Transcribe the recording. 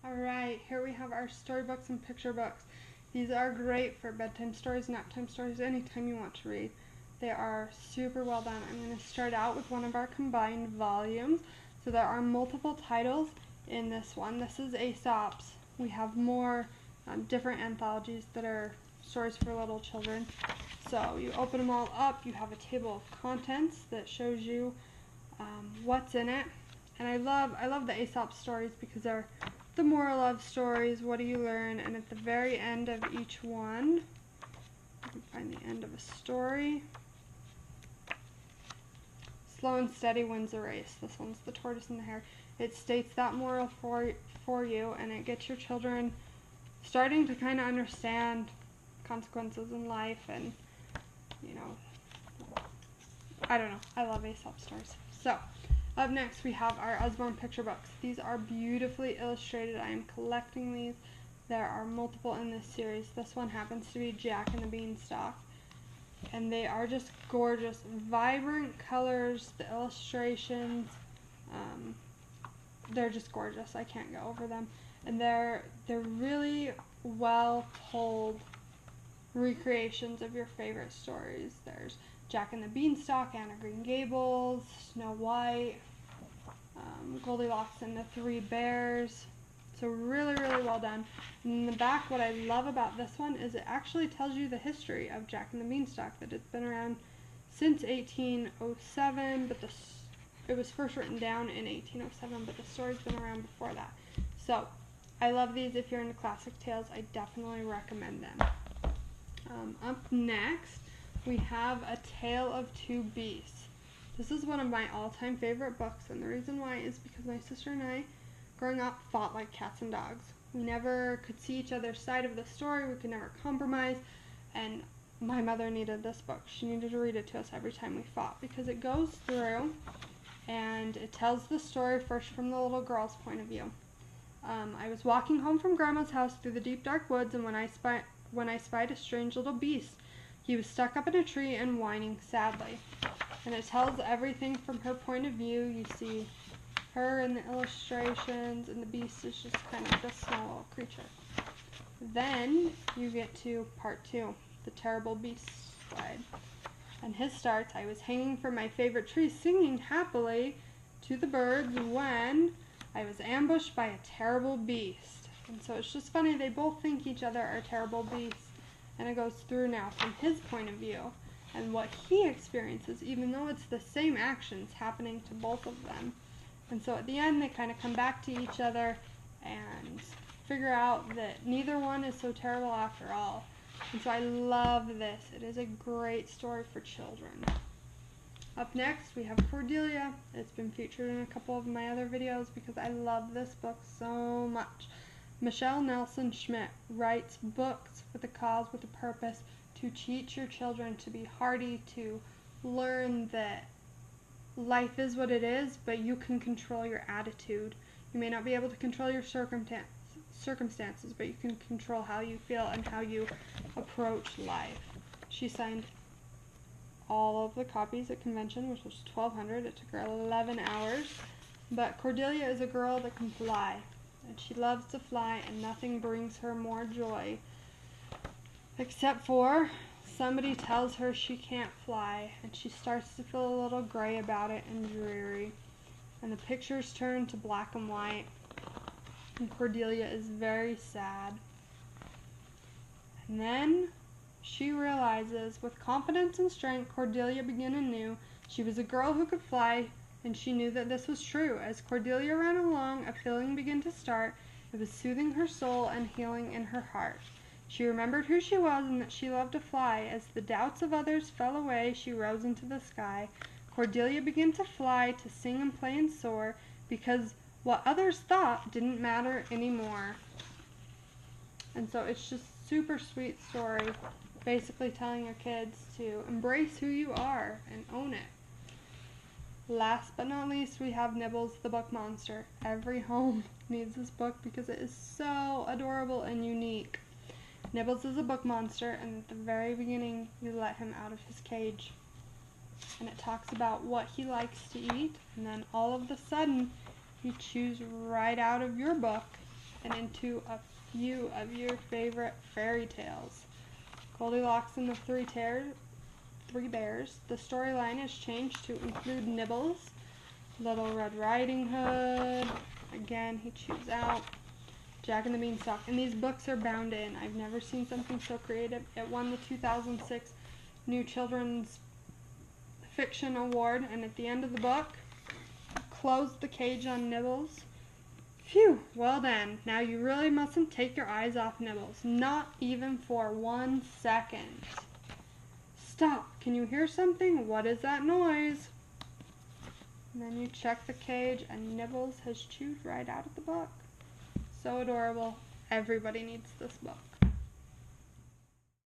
Alright, here we have our storybooks and picture books. These are great for bedtime stories, naptime stories, anytime you want to read. They are super well done. I'm going to start out with one of our combined volumes. So there are multiple titles in this one. This is Aesop's. We have more different anthologies that are stories for little children. So you open them all up, you have a table of contents that shows you what's in it. And I love the Aesop stories because they're the moral of stories, what do you learn, and at the very end of each one, you can find the end of a story. Slow and steady wins the race. This one's the tortoise and the hare. It states that moral for you, and it gets your children starting to kind of understand consequences in life, and I don't know. I love Aesop stories. So, up next we have our Usborne picture books. These are beautifully illustrated. I am collecting these. There are multiple in this series. This one happens to be Jack and the Beanstalk. And they are just gorgeous. Vibrant colors, the illustrations, they're just gorgeous. I can't go over them. And they're really well told recreations of your favorite stories. There's Jack and the Beanstalk, Anne of Green Gables, Snow White, Goldilocks and the Three Bears. So really, really well done. And in the back, what I love about this one is it actually tells you the history of Jack and the Beanstalk, that it's been around since 1807, but it was first written down in 1807, but the story's been around before that. So I love these. If you're into classic tales, I definitely recommend them. Up next, we have A Tale of Two Beasts. This is one of my all-time favorite books, and the reason why is because my sister and I, growing up, fought like cats and dogs. We never could see each other's side of the story, we could never compromise, and my mother needed this book. She needed to read it to us every time we fought, because it goes through, and it tells the story first from the little girl's point of view. I was walking home from Grandma's house through the deep dark woods, and when I spied a strange little beast. He was stuck up in a tree and whining sadly. And it tells everything from her point of view. You see her in the illustrations, and the beast is just kind of this small little creature. Then you get to part 2, The Terrible Beast slide. And his starts, I was hanging from my favorite tree singing happily to the birds when I was ambushed by a terrible beast. And so it's just funny, they both think each other are terrible beasts. And it goes through now from his point of view and what he experiences, even though it's the same actions happening to both of them. And so at the end, they kind of come back to each other and figure out that neither one is so terrible after all. And so I love this. It is a great story for children. Up next, we have Cordelia. It's been featured in a couple of my other videos because I love this book so much. Michelle Nelson Schmidt writes books with a cause, with a purpose, to teach your children to be hardy, to learn that life is what it is, but you can control your attitude. You may not be able to control your circumstances, but you can control how you feel and how you approach life. She signed all of the copies at convention, which was 1,200. It took her 11 hours. But Cordelia is a girl that can fly. And she loves to fly, and nothing brings her more joy except for somebody tells her she can't fly, and she starts to feel a little gray about it and dreary. And the pictures turn to black and white, and Cordelia is very sad. And then she realizes, with confidence and strength, Cordelia began anew. She was a girl who could fly, and she knew that this was true. As Cordelia ran along, a feeling began to start. It was soothing her soul and healing in her heart. She remembered who she was and that she loved to fly. As the doubts of others fell away, she rose into the sky. Cordelia began to fly, to sing and play and soar, because what others thought didn't matter anymore. And so it's just a super sweet story, basically telling your kids to embrace who you are and own it. Last but not least, we have Nibbles, the Book Monster. Every home needs this book because it is so adorable and unique. Nibbles is a book monster, and at the very beginning, you let him out of his cage. And it talks about what he likes to eat, and then all of a sudden, you choose right out of your book, and into a few of your favorite fairy tales. Goldilocks and the Three Bears. The storyline is changed to include Nibbles, Little Red Riding Hood. Again, he chews out. Jack and the Beanstalk. And these books are bound in. I've never seen something so creative. It won the 2006 New Children's Fiction Award, and at the end of the book, closed the cage on Nibbles. Phew, well done. Now you really mustn't take your eyes off Nibbles. Not even for 1 second. Stop. Can you hear something? What is that noise? And then you check the cage, and Nibbles has chewed right out of the book. So adorable. Everybody needs this book.